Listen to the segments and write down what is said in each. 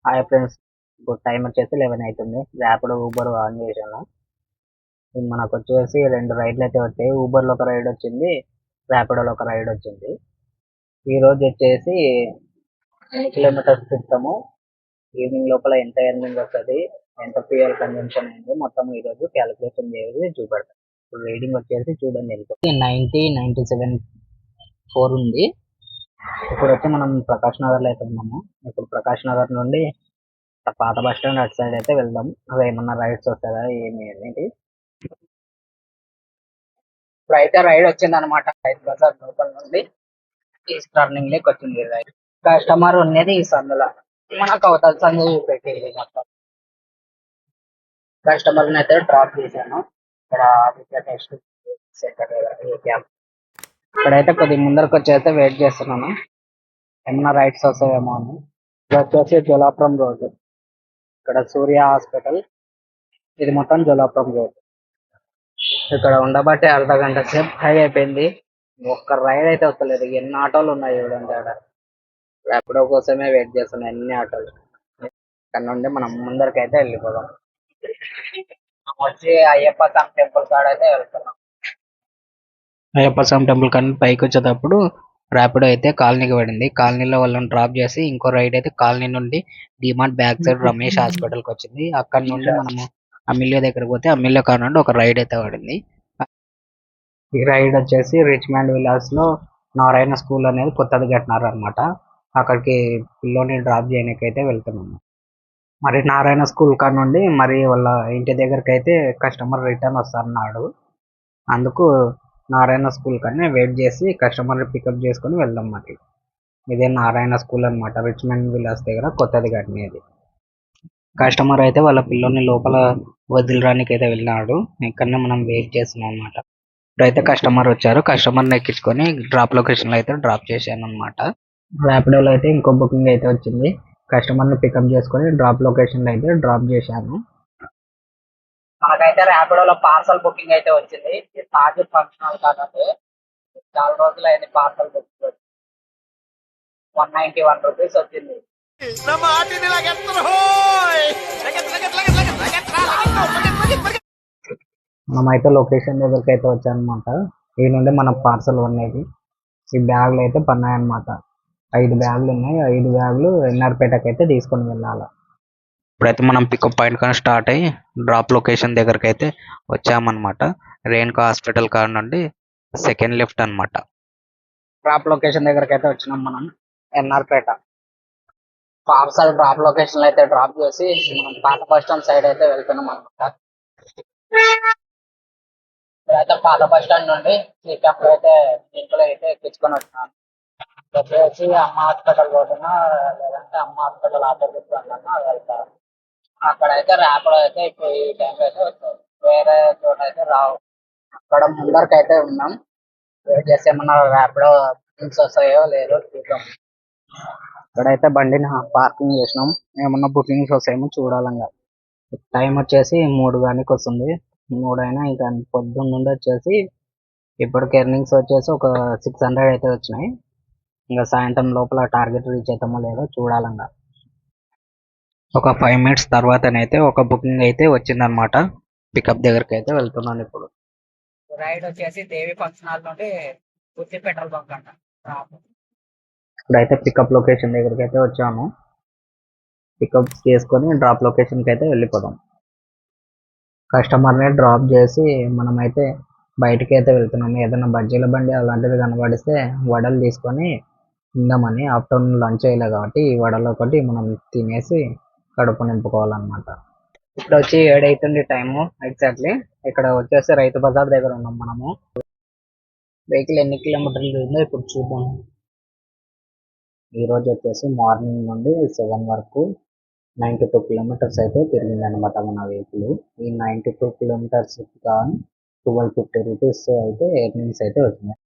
Hi friends. ఇప్పుడు time వచ్చేసి 11 అవుతుంది. ర్యాపిడో ఊబర్ ఆన్ చేశాను. మనకు వచ్చేసి 2 రైడ్లు అయితే వచ్చాయి. ఊబర్లో ఒక రైడ్ వచ్చింది, ర్యాపిడోలో ఒక రైడ్ వచ్చింది. ఈ రోజు వచ్చేసి ఎన్ని కిలోమీటర్స్ తిప్పుతాము, ఈవినింగ్ లోపల ఎంత ఎర్నింగ్ వస్తుంది, ఎంత ఫ్యూయల్ కన్జంప్షన్ అయింది, మొత్తం ఈ రోజు క్యాలిక్యులేషన్ చేసి చూపెడతాం. ఇప్పుడు రీడింగ్ వచ్చేసి చూడండి, ఎంత 97 ఉంది. ఇప్పుడు వచ్చి మనం ప్రకాష్ నగర్లో అయితే ఉన్నాము. ఇప్పుడు ప్రకాష్ నగర్ నుండి పాత బస్ స్టాండ్ అటు సైడ్ అయితే వెళ్దాం. అదే ఏమన్నా రైడ్స్ వస్తుందా ఏమి అనేది. ఇప్పుడు అయితే రైడ్ వచ్చింది అనమాట. రైతు బజార్ లోపల నుండి ఈస్ట్ టర్నింగ్ లేక్ వచ్చింది రైడ్. కస్టమర్ ఉన్నది ఈ సందులో, మనకు అవతల సందు పెట్టేది మొత్తం. కస్టమర్ అయితే డ్రాప్ చేశాను ఇక్కడ ఆదిత్య టెక్స్ట్ సెంటర్ క్యాంప్. ఇక్కడైతే కొద్ది ముందరకు వచ్చి వెయిట్ చేస్తున్నాను, ఏమన్నా రైడ్స్ వస్తాయేమో అని. ఇది వచ్చేసి జోలాపురం రోడ్, ఇక్కడ సూర్య హాస్పిటల్, ఇది మొత్తం జోలాపురం రోడ్. ఇక్కడ ఉండబట్టే అర్ధ గంట సేపు హై అయిపోయింది. ఒక్క రైడ్ అయితే వస్తలేదు. ఎన్ని ఆటోలు ఉన్నాయి చూడండి ఆడ. ర్యాపిడో కోసమే వెయిట్ చేస్తున్నాయి ఎన్ని ఆటోలు. ఇక్కడ నుండి మనం ముందరికి అయితే వెళ్ళిపోదాం. వచ్చి అయ్యప్ప స్వామి టెంపుల్ కాడ అయితే వెళ్తున్నాం. అయ్యప్ప స్వామి టెంపుల్ కాడ పైకి వచ్చేటప్పుడు ర్యాపిడో అయితే కాలనీకి పడింది. కాలనీలో వాళ్ళని డ్రాప్ చేసి ఇంకో రైడ్ అయితే కాలనీ నుండి డిమార్ట్ బ్యాక్ సైడ్ రమేష్ హాస్పిటల్కి వచ్చింది. అక్కడ నుండి మనము అమిలియో దగ్గరకు పోతే అమిలియో కాడ నుండి ఒక రైడ్ అయితే పడింది. ఈ రైడ్ వచ్చేసి రిచ్మండ్ విలాస్ లో నారాయణ స్కూల్ అనేది కొత్తది కట్టినారు అనమాట. అక్కడికి పిల్లోని డ్రాప్ చేయడానికి అయితే వెళ్తున్నాము. మరి నారాయణ స్కూల్ కాడ నుండి మరి వాళ్ళ ఇంటి దగ్గరికి అయితే కస్టమర్ రిటర్న్ వస్తారన్నాడు. అందుకు నారాయణ స్కూల్ కానీ వెయిట్ చేసి కస్టమర్ పికప్ చేసుకొని వెళ్దాం. మరి ఇదే నారాయణ స్కూల్ అనమాట, రిచ్మండ్ విలాస్ దగ్గర కొత్తది కట్టినది. కస్టమర్ అయితే వాళ్ళ పిల్లోని లోపల వదిలిరానికి అయితే వెళ్ళినాడు. ఇక్కడనే మనం వెయిట్ చేస్తున్నాం అనమాట. ఇప్పుడైతే కస్టమర్ వచ్చారు, కస్టమర్ని ఎక్కించుకొని డ్రాప్ లొకేషన్లో అయితే డ్రాప్ చేశాను అనమాట. ర్యాపిడోలో అయితే ఇంకో బుకింగ్ అయితే వచ్చింది. కస్టమర్ని పికప్ చేసుకొని డ్రాప్ లొకేషన్లో అయితే డ్రాప్ చేశాను. మనకైతే ర్యాపిడోలో పార్సల్ బుకింగ్ అయితే వచ్చింది. తాజ్ ఫంక్షన్ హాల్ కాబట్టి చాలా రోజులు అయింది పార్సల్ బుకింగ్. 191 రూపీస్ వచ్చింది. మనమైతే లొకేషన్ దగ్గరికి అయితే వచ్చానమాట. ఈ నుండి మన పార్సల్ ఉన్నది. ఈ బ్యాగులు అయితే పన్నాయన్నమాట. 5 బ్యాగులు ఉన్నాయి. 5 బ్యాగులు ఎన్ఆర్పేటకి అయితే తీసుకొని వెళ్ళాలి. ఇప్పుడైతే మనం పికప్ పాయింట్ కానీ స్టార్ట్ అయ్యి డ్రాప్ లొకేషన్ దగ్గరికి అయితే వచ్చామన్నమాట. రేణుకా హాస్పిటల్ కాడ నుండి సెకండ్ లెఫ్ట్ అనమాట. డ్రాప్ లొకేషన్ దగ్గరికి అయితే వచ్చినాం మనం, ఎన్ఆర్పేట. పార్సల్ డ్రాప్ లొకేషన్ అయితే డ్రాప్ చేసి మనం పాత బస్ స్టాండ్ సైడ్ అయితే వెళ్తున్నాం అనమాట. ఇప్పుడైతే పాత బస్ స్టాండ్ నుండి శ్రీకాకుళం అయితే ఇంట్లో అయితే ఎక్కించుకొని వచ్చినాను. వచ్చేసి అమ్మ హాస్పిటల్ పోతున్నా, లేదంటే అమ్మ హాస్పిటల్ ఆపోజిట్ అన్నా వెళ్తాను. అక్కడైతే ర్యాపిడో అయితే ఇప్పుడు ఈ టైంలో అయితే వస్తుంది, వేరే చోట అయితే రావు. అక్కడ ముందరికి అయితే ఉన్నాం, వెయిట్ చేస్తే ఏమన్నా ర్యాపిడో బుకింగ్స్ వస్తాయో లేదో చూద్దాం. ఇక్కడైతే బండిని పార్కింగ్ చేసినాం, ఏమన్నా బుకింగ్స్ వస్తాయేమో చూడాలంగా. టైం వచ్చేసి 3 గంటలకు వస్తుంది. 3 అయినా ఇంకా పొద్దున్న నుండి వచ్చేసి ఇప్పటికి ఎర్నింగ్స్ వచ్చేసి ఒక 600 అయితే వచ్చినాయి. ఇంకా సాయంత్రం లోపల టార్గెట్ రీచ్ అవుతామో లేదో చూడాలంగా. ఒక 5 మినిట్స్ తర్వాతనైతే ఒక బుకింగ్ అయితే వచ్చిందనమాట. పికప్ దగ్గరికి అయితే వెళ్తున్నాను ఇప్పుడు. రైడ్ వచ్చేసి దేవి ఫంక్షన్ హాల్ నుండి గుత్తి పెట్రోల్ బంక్ అంట. ఇప్పుడైతే పికప్ లొకేషన్ దగ్గరికి అయితే వచ్చాను. పికప్ చేసుకొని డ్రాప్ లొకేషన్కి అయితే వెళ్ళిపోదాం. కస్టమర్ని డ్రాప్ చేసి మనమైతే బయటికి అయితే వెళ్తున్నాము. ఏదైనా బజ్జీల బండి అలాంటివి కనబడిస్తే వడలు తీసుకొని తిందామని. ఆఫ్టర్నూన్ లంచ్ చేయలే కాబట్టి ఈ వడలు ఒకటి మనం తినేసి కడుపు నింపుకోవాలన్నమాట. ఇప్పుడు వచ్చి 7 అవుతుంది టైము ఎగ్జాక్ట్లీ. ఇక్కడ వచ్చేసి రైతు బజార్ దగ్గర ఉన్నాం మనము. వెహికల్ ఎన్ని కిలోమీటర్లు ఉందో ఇప్పుడు చూద్దాం. ఈ రోజు వచ్చేసి మార్నింగ్ నుండి 7 వరకు 92 కిలోమీటర్స్ అయితే తిరిగింది అనమాట మన వెహికల్. ఈ 92 కిలోమీటర్స్ కానీ 1250 రూపీస్ అయితే ఎర్నింగ్స్ అయితే వచ్చినాయి.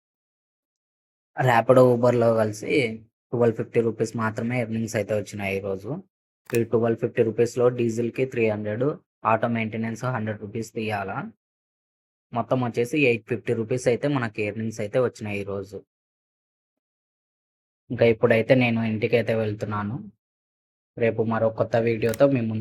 ర్యాపిడో ఊబర్లో కలిసి 1250 రూపీస్ మాత్రమే ఎర్నింగ్స్ అయితే వచ్చినాయి ఈరోజు. ఈ 1250 రూపీస్లో డీజిల్కి 300, ఆటో మెయింటెనెన్స్ 100 రూపీస్ తీయాలా. మొత్తం వచ్చేసి 850 రూపీస్ అయితే మనకి ఎర్నింగ్స్ అయితే వచ్చినాయి ఈరోజు. ఇంకా ఇప్పుడైతే నేను ఇంటికి అయితే వెళ్తున్నాను. రేపు మరో కొత్త వీడియోతో మీ ముందు